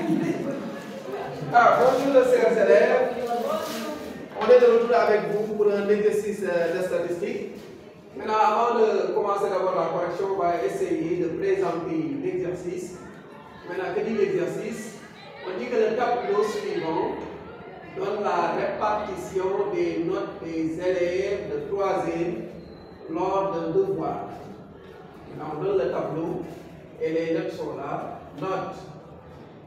Bonjour chers élèves, on est de retour avec vous pour un exercice de statistique. Maintenant, avant de commencer d'abord la correction, on va essayer de présenter l'exercice. Maintenant, que dit l'exercice? On dit que le tableau suivant donne la répartition des notes des élèves de 3e lors d'un devoir. Maintenant, on donne le tableau et les notes sont là. Notes.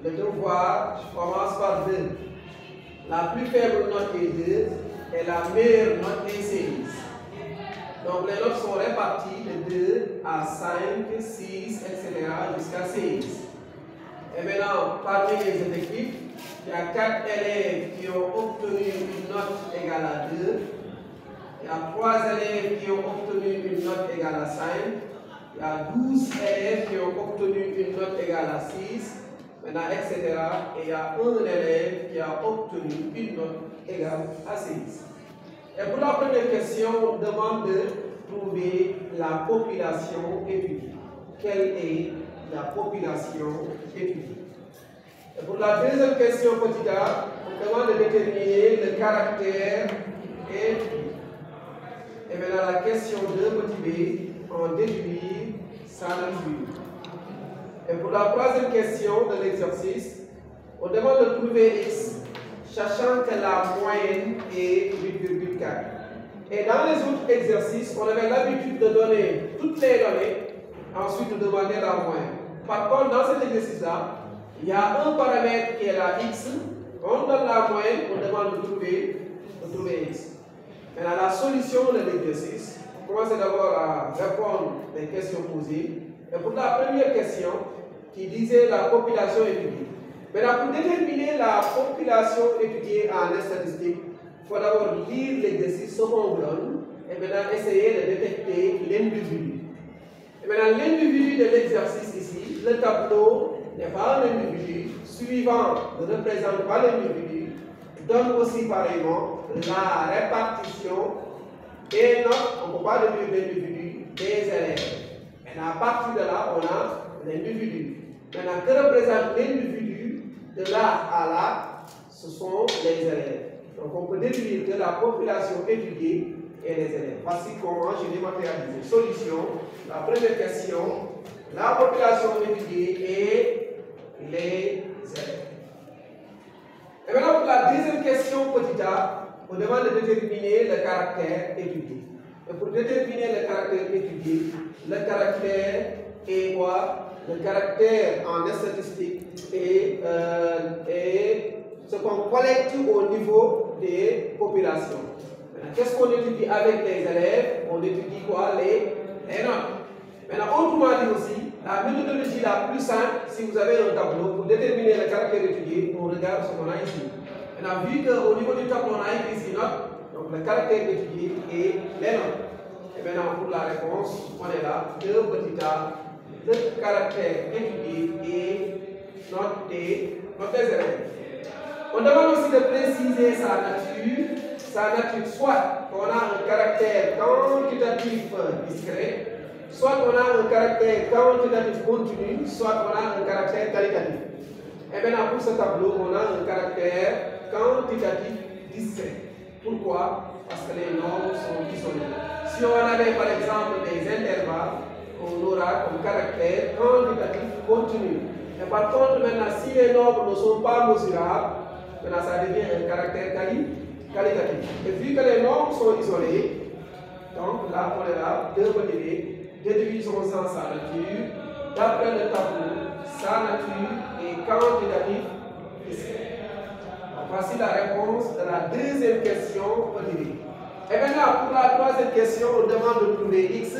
Le devoir, je commence par 2. La plus faible note est 2 et la meilleure note est 6. Donc les notes sont réparties de 2 à 5, 6, etc. jusqu'à 6. Et maintenant, parmi les effectifs, il y a 4 élèves qui ont obtenu une note égale à 2. Il y a 3 élèves qui ont obtenu une note égale à 5. Il y a 12 élèves qui ont obtenu une note égale à 6. Maintenant, etc. Et il y a un élève qui a obtenu une note égale à 6. Et pour la première question, on demande de trouver la population étudiée. Quelle est la population étudiée? Et pour la deuxième question, petit a, on demande de déterminer le caractère étudié. Et maintenant, la question 2, petit b, en déduire sa nature. Et pour la troisième question de l'exercice, on demande de trouver x, sachant que la moyenne est 8,4. Et dans les autres exercices, on avait l'habitude de donner toutes les données, ensuite de demander la moyenne. Par contre, dans cet exercice-là, il y a un paramètre qui est la x, on donne la moyenne, on demande de trouver x. Maintenant, la solution de l'exercice, on commence d'abord à répondre aux questions posées. Et pour la première question, qui disait la population étudiée. Maintenant, pour déterminer la population étudiée en statistique, il faut d'abord lire l'exercice, ce qu'on vous donne, et maintenant essayer de détecter l'individu. Et maintenant, l'individu de l'exercice ici, le tableau n'est pas un individu, suivant ne représente pas l'individu, donne aussi pareillement la répartition des notes, on ne peut pas déduire l'individu, des élèves. Maintenant, à partir de là, on a l'individu. Maintenant, que représente l'individu de là à là? Ce sont les élèves. Donc, on peut déduire que la population étudiée est les élèves. Voici comment je l'ai matérialisé. Solution. La première question, la population étudiée est les élèves. Et maintenant, pour la deuxième question, petit a, on demande de déterminer le caractère étudié. Et pour déterminer le caractère étudié, le caractère est quoi? Le caractère en statistique est ce qu'on collecte au niveau des populations. Qu'est-ce qu'on étudie avec les élèves? On étudie quoi? Les notes. Maintenant, autrement dit aussi, la méthodologie la plus simple, si vous avez un tableau, pour déterminer le caractère étudié, on regarde ce qu'on a ici. Maintenant, vu qu'au niveau du tableau, on a écrit ici notes, donc le caractère étudié est les notes. Et maintenant, pour la réponse, on est là, 2 petit a. Le caractère étudié est note des élèves. On demande aussi de préciser sa nature. Sa nature, soit on a un caractère quantitatif discret, soit on a un caractère quantitatif continu, soit on a un caractère qualitatif. Et maintenant, pour ce tableau, on a un caractère quantitatif discret. Pourquoi? Parce que les normes sont isolées. Si on avait par exemple des intervalles, on aura comme caractère quantitatif continu. Et par contre, maintenant, si les nombres ne sont pas mesurables, maintenant ça devient un caractère qualitatif. Et vu que les nombres sont isolés, donc là, on est là, 2 motivés, déduisons sans sa nature, d'après le tableau, sa nature est quantitatif ici. Donc voici la réponse de la deuxième question motivée. Et maintenant, pour la troisième question, on demande de trouver x.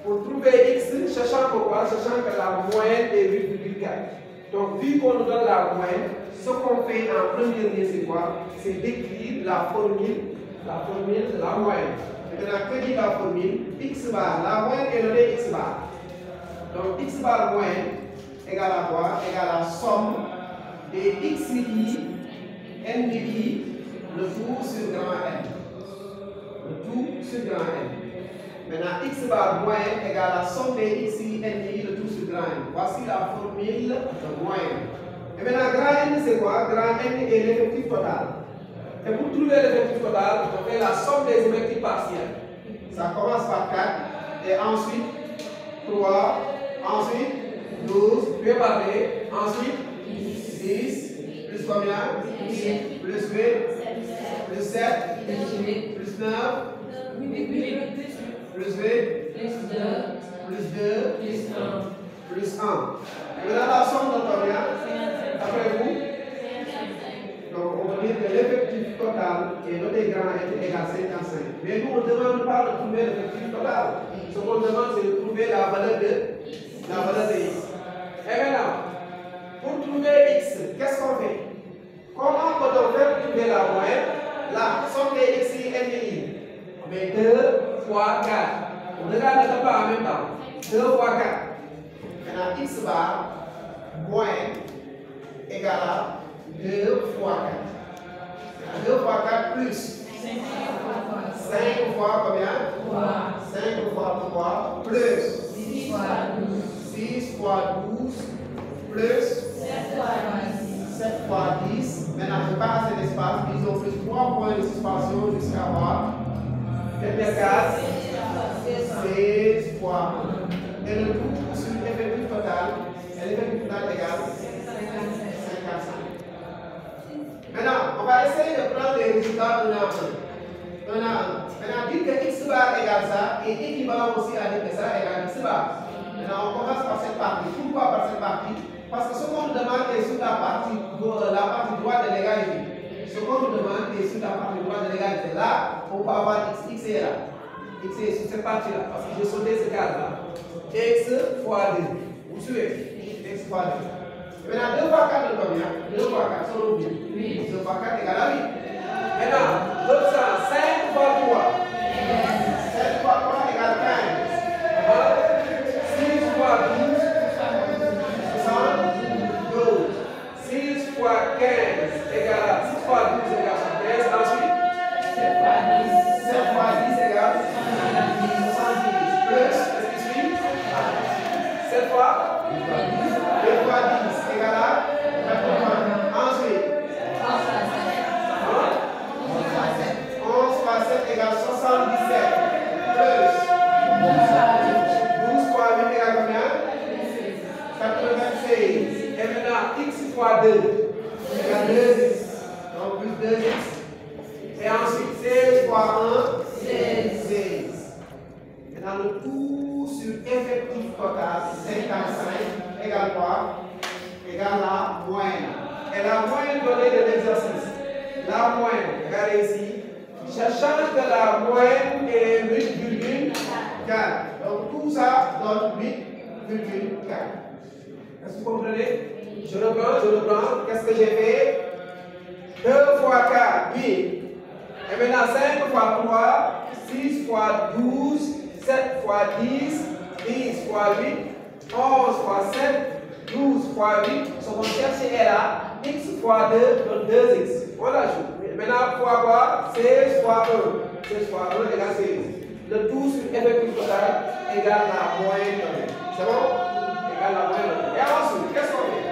Pour trouver x, sachant que quoi? Sachant que la moyenne est 8,4. Donc, vu qu'on nous donne la moyenne, ce qu'on fait en premier lieu, c'est quoi? C'est d'écrire la formule de la moyenne. Maintenant, que dit la formule? X bar, la moyenne est donnée x bar. Donc, x bar moyenne égale à quoi? Égale à la somme des x i, n de i, le tout sur grand N. Le tout sur grand N. Maintenant, x bar moyenne égale à la somme des x i, n i, le tout sur grand N. Voici la formule de moyenne. Et maintenant, grand N, c'est quoi? Grand N est l'effectif total. Et pour trouver l'effectif total, on fait la somme des effectifs partiels. Ça commence par 4, et ensuite 3, ensuite 12, puis par B, ensuite 6, plus combien? 8, plus 8, plus 7, plus 9, plus 8, plus 2, plus 1. Et maintenant, la somme de combien? Après vous? Donc, on va dire que l'effectif total est noté grand N égale 55. Mais nous, on ne demande pas de trouver l'effectif total. Ce qu'on demande, c'est de trouver la valeur de X. Et maintenant, pour trouver X, qu'est-ce qu'on fait? Comment peut-on faire pour trouver la moyenne? La somme des X, N et Y. On met 2 fois 4. On regarde le pas en même temps. 2 fois 4. Maintenant, X bar moins égale à 2 fois 4. 2 fois 4 plus 5 fois combien? 5 fois 3 plus 6 fois 12 plus 7 fois 10. Maintenant, je n'ai pas assez d'espace. Ils ont plus 3 points de suspension jusqu'à avoir 4, 16 fois 1. Et le tout sur l'effectif total, et l'effectif total égale 55. Maintenant, on va essayer de prendre les résultats un à un. Maintenant, dire que X bar égale ça est équivalent aussi à dire que ça égale X bar. Maintenant, on commence par cette partie. Pourquoi par cette partie? Parce que ce qu'on nous demande est sur la partie droite de l'égalité. Ce qu'on nous demande est sur la partie droite de l'égalité. Là, on peut avoir X. X est là. X est sur cette partie-là. Parce que j'ai sauté ce cadre-là. X fois 2. Vous suivez? X fois 2. Maintenant, 2 fois 4 de combien? 2 fois 4, sur le 8. 2 fois 4 égale à 8. Maintenant, l'autre sens, 5 fois 3. 7 fois 3 égale 15. 6 fois 12, 72. 6 fois 15 égale à 6 fois 12 égale à 15. Ensuite, 7 fois 10 égale 70. Plus, est-ce qu'il suit? 7 fois 2 fois 10 égale à 80. Ensuite, 11 fois 7 égale 77. Plus 12 fois 8 égale combien? 96. Et maintenant, X fois 2 égale 2X. Donc plus 2X. Et ensuite, 16 fois 1, 16. Maintenant, le tout sur effectif total, 55, égale quoi? Égale la moyenne. Et la moyenne donnée de l'exercice. La moyenne, regardez ici. Je change que la moyenne est 8,4. Donc tout ça donne 8,4. Est-ce que vous comprenez? Je reprends. Qu'est-ce que j'ai fait? 2 fois 4, 8. Et maintenant 5 fois 3, 6 fois 12, 7 fois 10, 10 fois 8, 11 fois 7, 12 fois 8. Ce qu'on cherche est là. X fois 2 donne 2X. On l'ajoute. Maintenant, fois quoi? 16 fois 1. 16 fois 1 égale 16. Le tout sur effectif total égale la moyenne donnée. C'est bon? Égale la moyenne donnée. Et ensuite, qu'est-ce qu'on fait?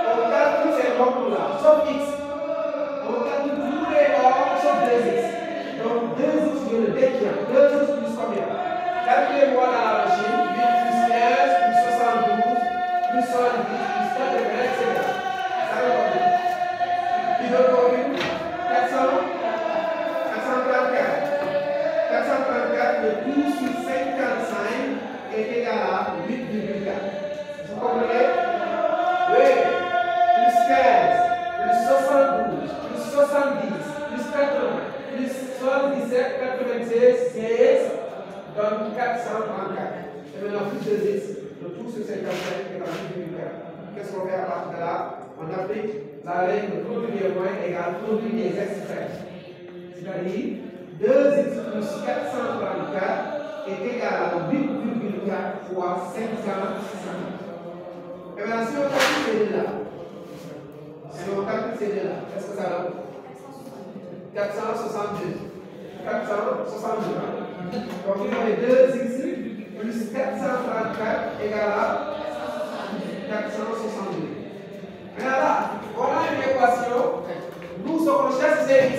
On calcule ces nombres-là, sauf X. On calcule tous les nombres sauf 2X. Donc 2X, je le détiens. 2X plus combien? Calculez-moi dans la machine. 8 plus 15 plus 72 plus 70 plus 80, etc. Ça veut combien? Qui veut combien? 434, le tout sur 55 est égal à 8,4. Vous comprenez? Oui. Plus 15, plus 72, plus 70, plus 80, plus 77, 96, 16, donne 434. Et maintenant, plus 2x, le tout sur 55 est à 8,4. Qu'est-ce qu'on fait à partir de là? On applique la règle de produit des moyens égale produit des extrêmes. C'est-à-dire, 2x plus 434 est égal à 8,4 fois 55. Et maintenant, si on calcule ces deux-là, qu'est-ce que ça donne? 462. 462. Donc, il y avait 2x plus 434 égale à 462. Maintenant là, c'est x.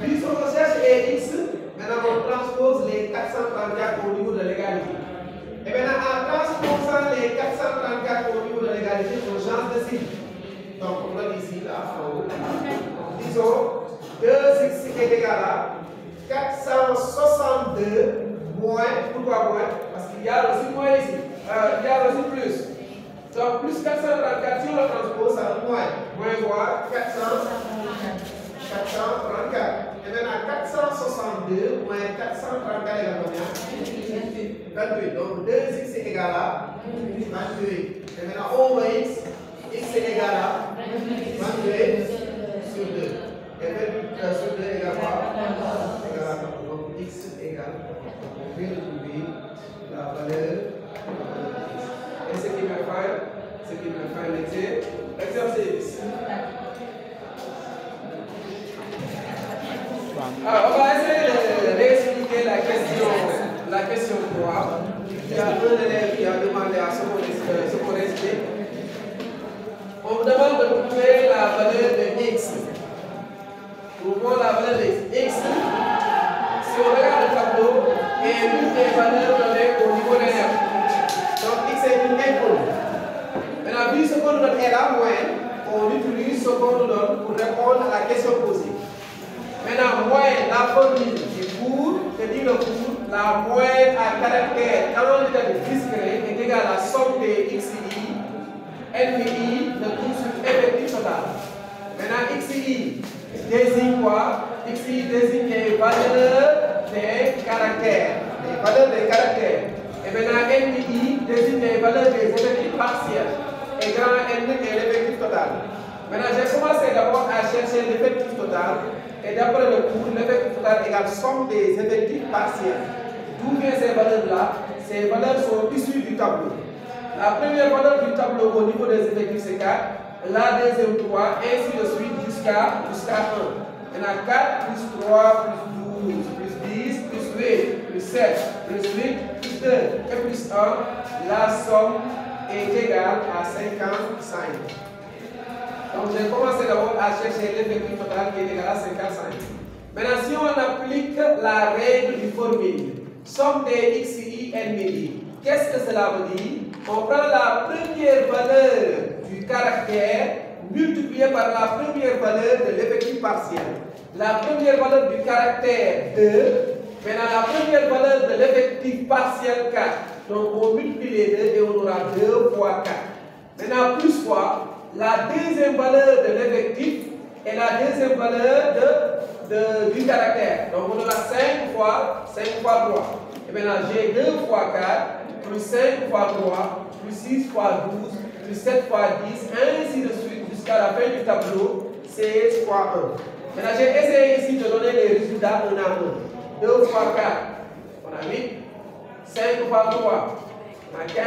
Puis on recherche x, maintenant on transpose les 434 au niveau de l'égalité. Et maintenant en transposant les 434 au niveau de l'égalité, on change de signe. Donc on donne ici, là, en haut. Disons, 2x est égal à 462 moins, pourquoi moins? Parce qu'il y a aussi moins ici, il y a aussi plus. Donc plus 434, si on le transpose, ça donne moins. Moins quoi? 434. Et maintenant 462 moins 434 égale combien? 28. Donc 2x est égal à 28. Et maintenant on voit x est égal à 28 sur 2. Et 28 sur 2 égale quoi? Égal à 4. Donc x égale, on vient de trouver la valeur de x. Et ce qui me fait l'exercice. Alors, on va essayer de réexpliquer la question 3. Il y a un élève qui a demandé à ce qu'on explique. On vous demande de trouver la valeur de x. Trouvons la valeur de x. X, si on regarde le tableau, est l'une des valeurs données au niveau des nerfs. Donc x est une inconnue. Maintenant, vu ce qu'on nous donne est la moyenne, on utilise ce qu'on nous donne pour répondre à la question posée. Maintenant, moyenne, la formule du cours, je dis le cours, la moyenne à caractère quantitatif discret est égale à la somme des xi, nmi, de tout sur effectif total. Maintenant, xi désigne quoi? Xi désigne les valeurs des caractères. Les valeurs des caractères. Et maintenant, nmi désigne les valeurs des effectifs partiels. Et grand N est l'effectif total. Maintenant, j'ai commencé d'abord à chercher l'effectif total. Et d'après le cours, l'effectif total égale somme des effectifs partiels. D'où viennent ces valeurs-là? Ces valeurs sont issues du tableau. La première valeur du tableau au niveau des effectifs, c'est 4. La deuxième, 3, ainsi de suite jusqu'à 1. Maintenant, 4 plus 3 plus 12 plus 10 plus 8 plus 7 plus 8 plus 2 et plus 1. La somme est égale à 55. Donc j'ai commencé d'abord à chercher l'effectif total qui est égal à 55. Maintenant, si on applique la règle du formule, somme des xi, nmi, qu'est-ce que cela veut dire? On prend la première valeur du caractère multipliée par la première valeur de l'effectif partiel. La première valeur du caractère 2, maintenant la première valeur de l'effectif partiel 4. Donc on multiplie les deux et on aura 2 fois 4. Maintenant plus fois la deuxième valeur de l'effectif et la deuxième valeur du caractère. Donc on aura 5 fois 3. Et maintenant j'ai 2 fois 4, plus 5 fois 3, plus 6 fois 12, plus 7 fois 10, ainsi de suite jusqu'à la fin du tableau, 16 fois 1. Maintenant j'ai essayé ici de donner les résultats 1 à 1. 2 fois 4, on a 8, 5 fois 3, on a 15,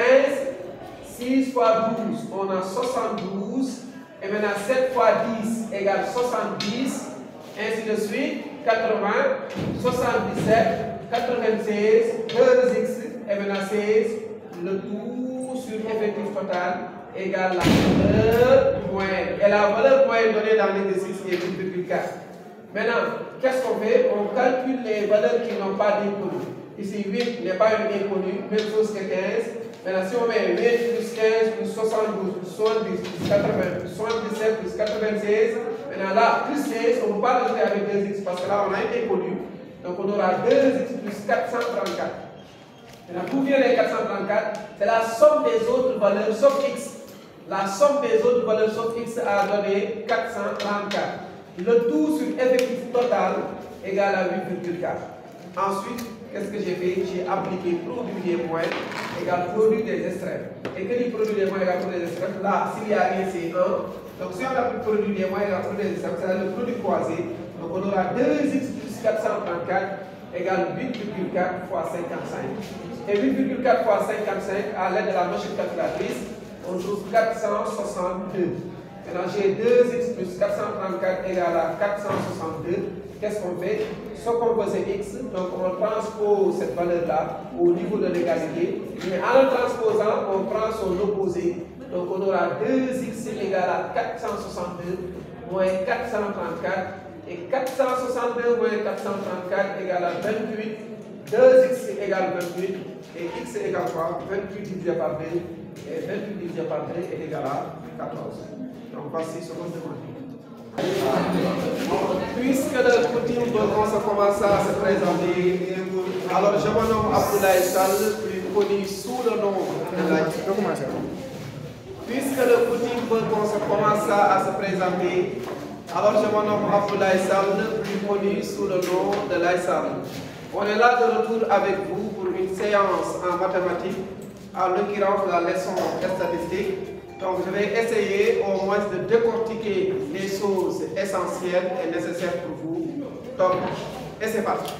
6 fois 12, on a 72, et maintenant 7 fois 10 égale 70, ainsi de suite, 80, 77, 96, 2x, et maintenant 16, le tout sur effectif total égale la valeur moyenne. Et la valeur moyenne donnée dans l'exercice est 8,4. Maintenant, qu'est-ce qu'on fait? On calcule les valeurs qui n'ont pas d'inconnu. Ici, 8 n'est pas une inconnue, même chose que 15. Maintenant, si on met 8 plus 15 plus 72 plus 70 plus 80 plus 77 plus 96, maintenant là, plus 16, on ne peut pas rajouter avec 2x parce que là, on a une inconnue. Donc, on aura 2x plus 434. Maintenant, d'où vient les 434? C'est la somme des autres valeurs sauf x. La somme des autres valeurs sauf x a donné 434. Le tout sur effectif total égale à 8,4. Ensuite, qu'est-ce que j'ai fait? J'ai appliqué produit des moyens égale produit des extrêmes. Et que dit produit des moyens égale produit des extrêmes? Là, s'il y a rien, c'est 1. Donc, si on applique produit des moyens égale produit des extrêmes, c'est le produit croisé. Donc, on aura 2x plus 434 égale 8,4 fois 55. Et 8,4 fois 55, à l'aide de la machine calculatrice, on trouve 462. Maintenant, j'ai 2x plus 434 égale à 462. Qu'est-ce qu'on fait? Ce qu'on faisait x, donc on transpose cette valeur-là au niveau de l'égalité. Mais en le transposant, on prend son opposé. Donc on aura 2x égale à 462 moins 434. Et 462 moins 434 égale à 28. 2x égale 28. Et x égale quoi? 28 divisé par 2. Et 28 divisé par 2 est égal à 14. Donc voici ce qu'on demande. Puisque le coutume commence à se présenter, alors je me nomme Abdoulaye Sall, plus connu sous le nom de Laye. Puisque le coutume commence à se présenter, alors je me nomme Abdoulaye Sall, plus connu sous le nom de Laye Sall. On est là de retour avec vous pour une séance en mathématiques, en l'occurrence la leçon de statistique. Donc je vais essayer au moins de décortiquer les choses essentielles et nécessaires pour vous. Donc, et c'est parti.